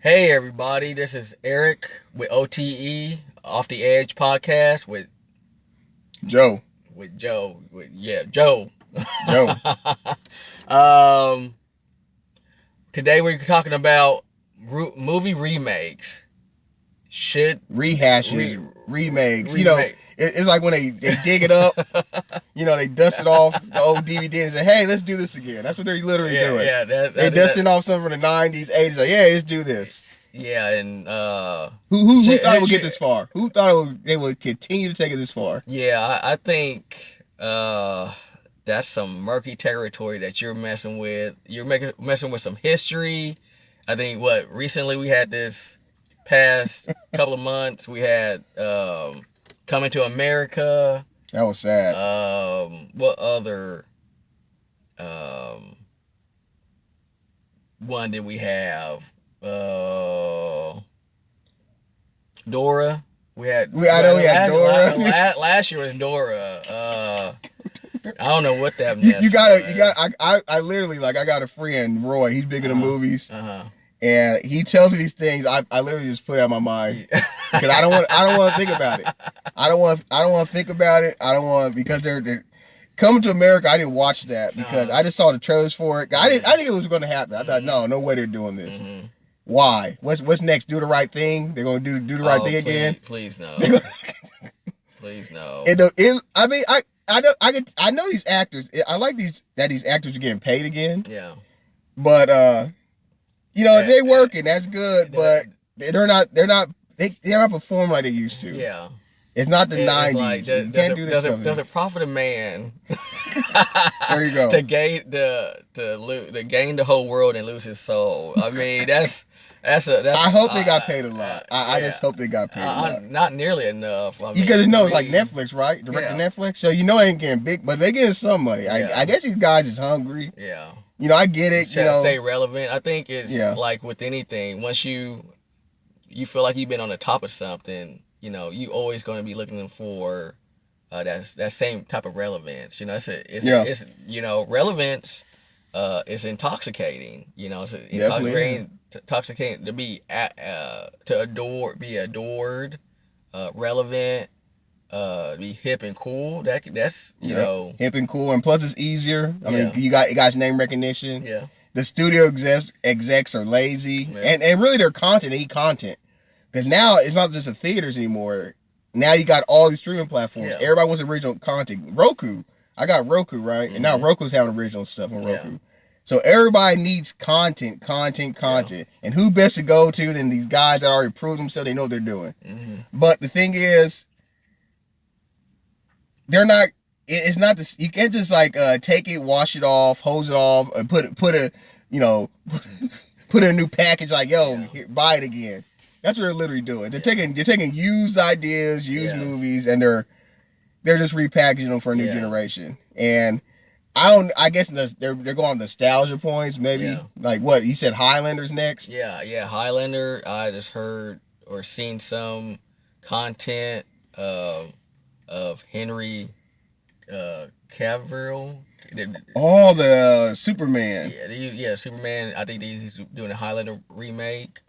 Hey everybody, this is Eric with OTE Off the Edge podcast Joe. with Joe. Joe. Joe. um, Today we're talking about movie remakes. Rehashes, remakes. Remake? It's like when they dig it up, they dust it off the old DVD and say, hey, let's do this again. That's what they're literally doing. Yeah, They're dusting off something from the 90s, 80s, like, yeah, let's do this. Yeah, and who thought it would get this far? Who thought they would continue to take it this far? Yeah, I think that's some murky territory that you're messing with. You're messing with some history. I think recently we had this past couple of months we had Coming to America. That was sad. What other one did we have? Dora. I know we had Dora. Last year was Dora. I don't know what that you got. I literally, like, I got a friend, Roy. He's big into movies. And he tells me these things. I literally just put it out of my mind because I don't want to think about it. I don't want to think about it. I don't want, because they're Coming to America. I didn't watch that because I just saw the trailers for it. I think it was going to happen. I thought, no way they're doing this. Mm-hmm. Why? What's next? Do the right thing? They're going to do the right thing again? Please no. Please no. I know these actors. I like these actors are getting paid again. Yeah. But they're working. That's good. But they're not performing like they used to. Yeah. It's not the 90s. Like, you can't do this. Does it profit a man? There you go. To gain the whole world and lose his soul. I mean, that's. I hope they got paid a lot. I just hope they got paid a lot. Not nearly enough. Because it's like Netflix, right? Direct to Netflix. So it ain't getting big, but they getting some money. I guess these guys is hungry. Yeah. I get it. Stay relevant. I think it's like with anything. Once you feel like you've been on the top of something, you always going to be looking for that same type of relevance. It's relevance is intoxicating. It's intoxicating to be be adored, relevant, be hip and cool. That's hip and cool, and plus it's easier. I mean, you got name recognition. Yeah. The studio execs are lazy, and really their content. They eat content. Because now it's not just the theaters anymore. Now you got all these streaming platforms. Yeah. Everybody wants original content. Roku. I got Roku, right? Mm-hmm. And now Roku's having original stuff on Roku. Yeah. So everybody needs content. Yeah. And who best to go to than these guys that already proved themselves? They know what they're doing. Mm-hmm. But the thing is, they're not. It's not this. You can't just take it, wash it off, hose it off, and put a put in a new package. Like, here, buy it again. That's what they're literally doing. They're taking used ideas, used movies, and they're just repackaging them for a new generation. And I guess they're going nostalgia points, maybe. Yeah. Like what you said, Highlander's next. Yeah, Highlander. I just heard or seen some content of Henry Cavill. Oh, the Superman. Yeah, Superman. I think he's doing a Highlander remake.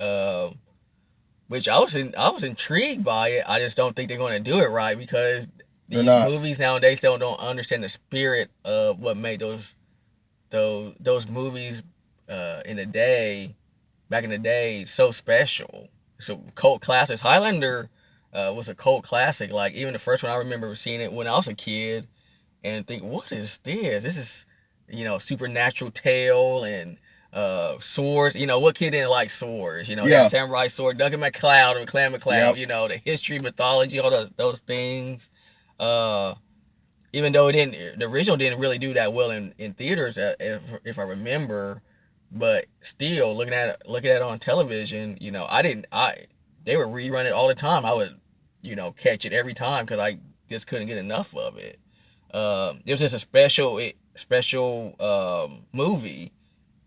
Which I was intrigued by it. I just don't think they're going to do it right because these movies nowadays don't understand the spirit of what made those movies back in the day so special. So cult classics. Highlander was a cult classic. Like even the first one, I remember seeing it when I was a kid and think, what is this? This is supernatural tale and swords. What kid didn't like swords? That samurai sword, Duncan MacLeod or Clan MacLeod. The history, mythology, all those things. Even though the original didn't really do that well in theaters, if I remember, but still looking at it on television, they would rerun it all the time. I would, catch it every time because I just couldn't get enough of it. It was just a special movie.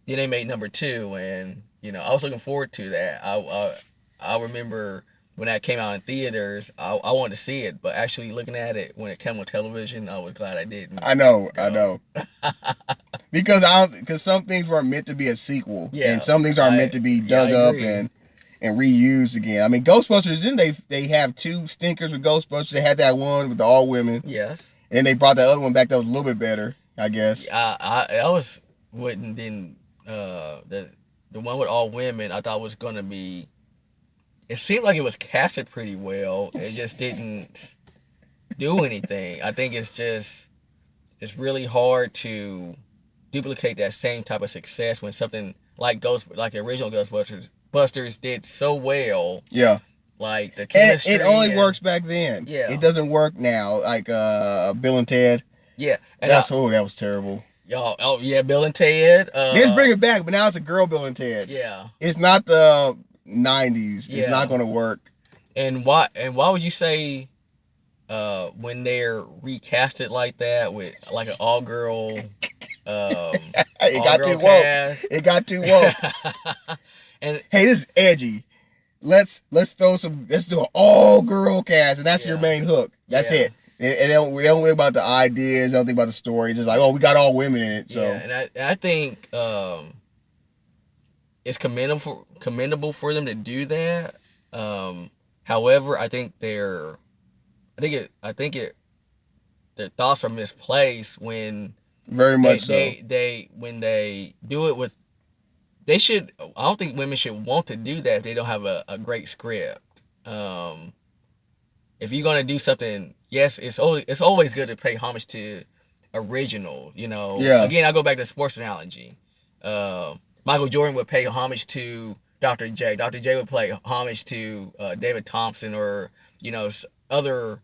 Then they made number 2, and I was looking forward to that. I remember when that came out in theaters, I wanted to see it, but actually looking at it when it came on television, I was glad I didn't. I know. Because some things weren't meant to be a sequel, and some things aren't meant to be dug up, and and reused again. I mean, Ghostbusters, didn't they have two stinkers with Ghostbusters? They had that one with the all women. Yes. And then they brought the other one back that was a little bit better, I guess. I was wouldn't then the one with all women I thought was gonna be. It seemed like it was casted pretty well. It just didn't do anything. I think it's really hard to duplicate that same type of success when something like the original Ghostbusters did so well. Yeah. Like the chemistry. It only works back then. Yeah. It doesn't work now. Like Bill and Ted. Yeah. And that was terrible. Y'all, oh yeah, Bill and Ted. Let's bring it back, but now it's a girl Bill and Ted. Yeah. It's not the 90s. It's not going to work. And why would you say when they're recasted like that with like an all girl it got too woke. It got too woke. And hey, this is edgy. Let's do an all girl cast, and that's your main hook. That's it. And we don't worry about the ideas, don't think about the story. Just like, oh, we got all women in it. So and I think it's commendable for them to do that. However, I think their thoughts are misplaced when very much when they do it with. I don't think women should want to do that if they don't have a great script. If you're gonna do something, yes, it's always good to pay homage to original. You know. Yeah. Again, I go back to the sports analogy. Michael Jordan would pay homage to Dr. J. Dr. J would pay homage to David Thompson or other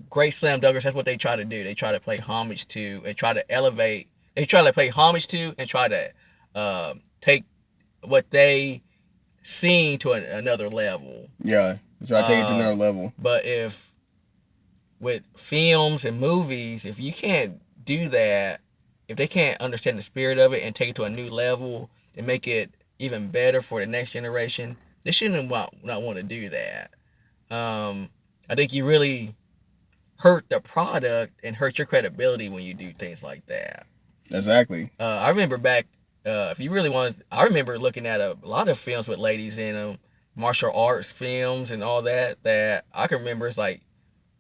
great slam dunkers. That's what they try to do. They try to pay homage to and try to elevate. They try to pay homage to and try to take what they seen to another level. Yeah, try to take it to another level. But if with films and movies, if you can't do that, if they can't understand the spirit of it and take it to a new level and make it even better for the next generation, they shouldn't not want to do that. I think you really hurt the product and hurt your credibility when you do things like that. Exactly. I remember back, if you really want, I remember looking at a lot of films with ladies in them, martial arts films and all that. That I can remember. It's like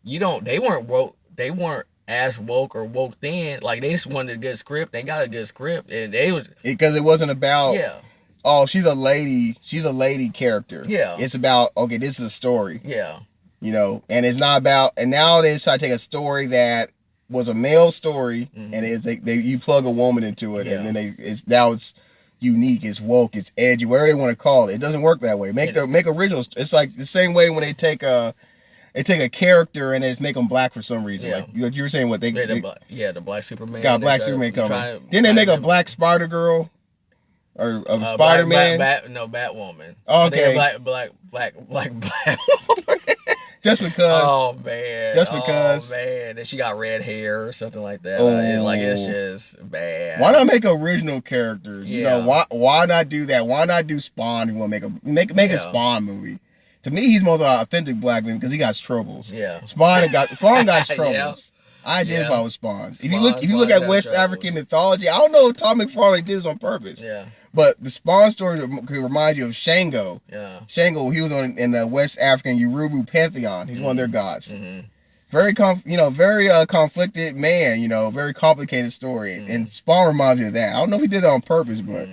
they weren't woke. They weren't as woke or woke then. Like they just wanted a good script. They got a good script, and they was because it wasn't about oh, she's a lady character. Yeah. It's about, okay, this is a story. Yeah. And it's not about, and now they try to take a story that was a male story, and you plug a woman into it, and then it's unique, it's woke, it's edgy, whatever they want to call it. It doesn't work that way. Make originals. It's like the same way when they take a character and they just make them black for some reason. Like you were saying, the black Superman. Got black Superman coming. Didn't they make a black Spider Girl? Or Spider-Man? Batwoman. Okay. Black woman. Just because. Oh man. Just because. Oh man. Then she got red hair or something like that. It's just bad. Why not make original characters? Yeah. Why not do that? Why not do Spawn? You want to make a Spawn movie? To me, he's most authentic black man because he got troubles. Yeah. Spawn got troubles. Yeah. I identify with Spawn. If you look at West African mythology, I don't know if Tom McFarlane did this on purpose. Yeah. But the Spawn story could remind you of Shango. Yeah. Shango, he was in the West African Yoruba pantheon. He's one of their gods. Mm-hmm. Very conflicted man. Very complicated story. And Spawn reminds you of that. I don't know if he did that on purpose, but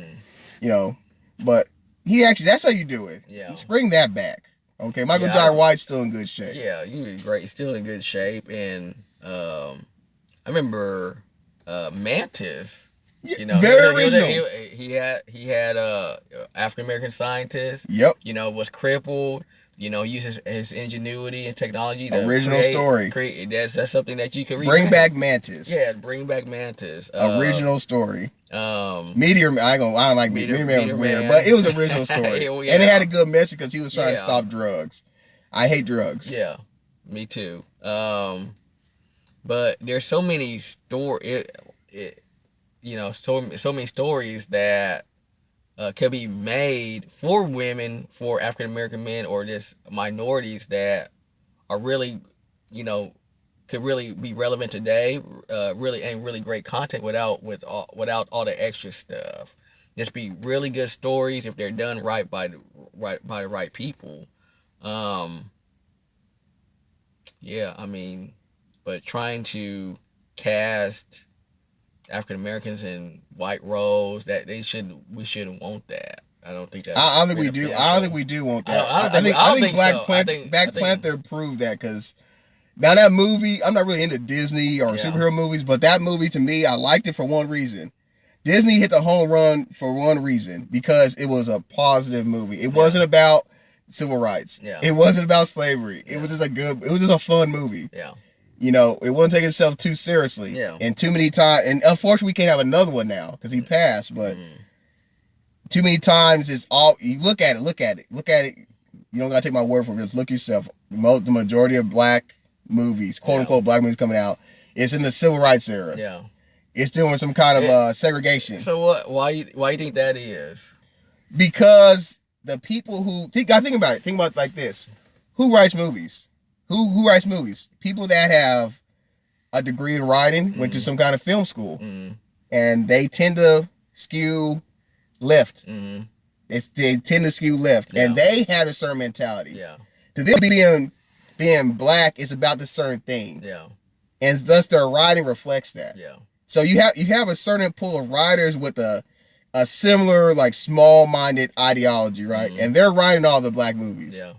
but he actually, that's how you do it. Yeah. Let's bring that back. Okay, Michael Jai White's still in good shape. Yeah, you did great. Still in good shape, and I remember Mantis. Very original. He had African American scientist. Yep. Was crippled. Uses his ingenuity and technology. Original story. That's something that you can bring back Mantis. Yeah, bring back Mantis. Original story. Meteor. I don't like Meteor Man was weird, but it was an original story, and it had a good message because he was trying to stop drugs. I hate drugs. Yeah, me too. But there's so many so many stories that could be made for women, for African American men, or just minorities that are really, could really be relevant today. Really great content without all the extra stuff. just be really good stories if they're done right by the right people. Um, yeah, I mean, but trying to cast African Americans in white roles, that we shouldn't want that. I don't think that's. I don't think we do. I don't think we do want that. I think Black so. Panther, Black Panther proved that, because now that movie, I'm not really into Disney or superhero movies, but that movie, to me, I liked it for one reason. Disney hit the home run for one reason, because it was a positive movie. It wasn't about civil rights. Yeah. It wasn't about slavery. It was just a fun movie. Yeah. You know, it wasn't taking itself too seriously. Yeah. And too many times, and unfortunately we can't have another one now because he passed, but too many times it's all, you look at it. You don't gotta take my word for it, just look yourself. The majority of black movies, quote unquote black movies coming out, it's in the civil rights era. Yeah. It's doing some kind of segregation. So what? Why you think that is? Because the people who think about it. Think about it like this: who writes movies? Who writes movies? People that have a degree in writing, went to some kind of film school, and they tend to skew left. They tend to skew left, and they have a certain mentality. Yeah. To them, being black is about this certain thing. Yeah. And thus their writing reflects that. Yeah. So you have a certain pool of writers with a similar, like, small-minded ideology, right? And they're writing all the black movies. Yeah.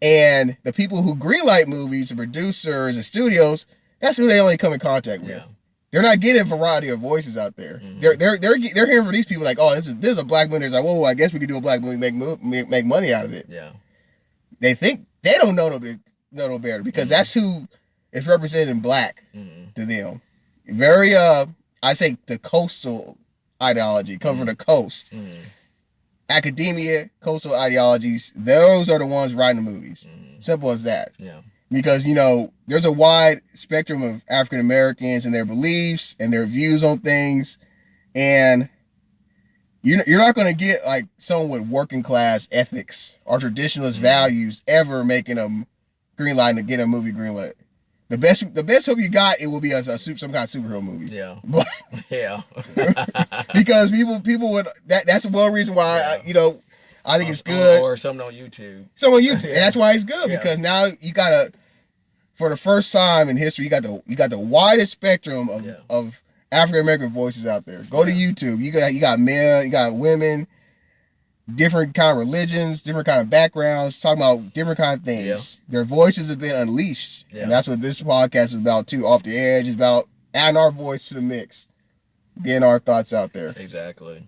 And the people who greenlight movies, the producers and studios, that's who they only come in contact with. Yeah. They're not getting a variety of voices out there. They're hearing from these people like, oh, this is a black movie. It's like, whoa, I guess we could do a black movie, make money out of it. Yeah. They think they don't know no better, because that's who is representing black to them. Very I say the coastal ideology comes from the coast. Academia, coastal ideologies, those are the ones writing the movies. Simple as that. Yeah. Because, you know, there's a wide spectrum of African Americans and their beliefs and their views on things, and you're not going to get like someone with working class ethics or traditionalist values ever making a green light and getting a movie greenlit. The best hope you got, it will be some kind of superhero movie. Yeah. Yeah. Because people would, that's one reason why I think it's good. Or something on YouTube. And that's why it's good, because now you got for the first time in history, you got the widest spectrum of African American voices out there. Go to YouTube. You got men, you got women, different kind of religions, different kind of backgrounds, talking about different kind of things. Their voices have been unleashed. And that's what this podcast is about too. Off the Edge is about adding our voice to the mix, getting our thoughts out there. Exactly.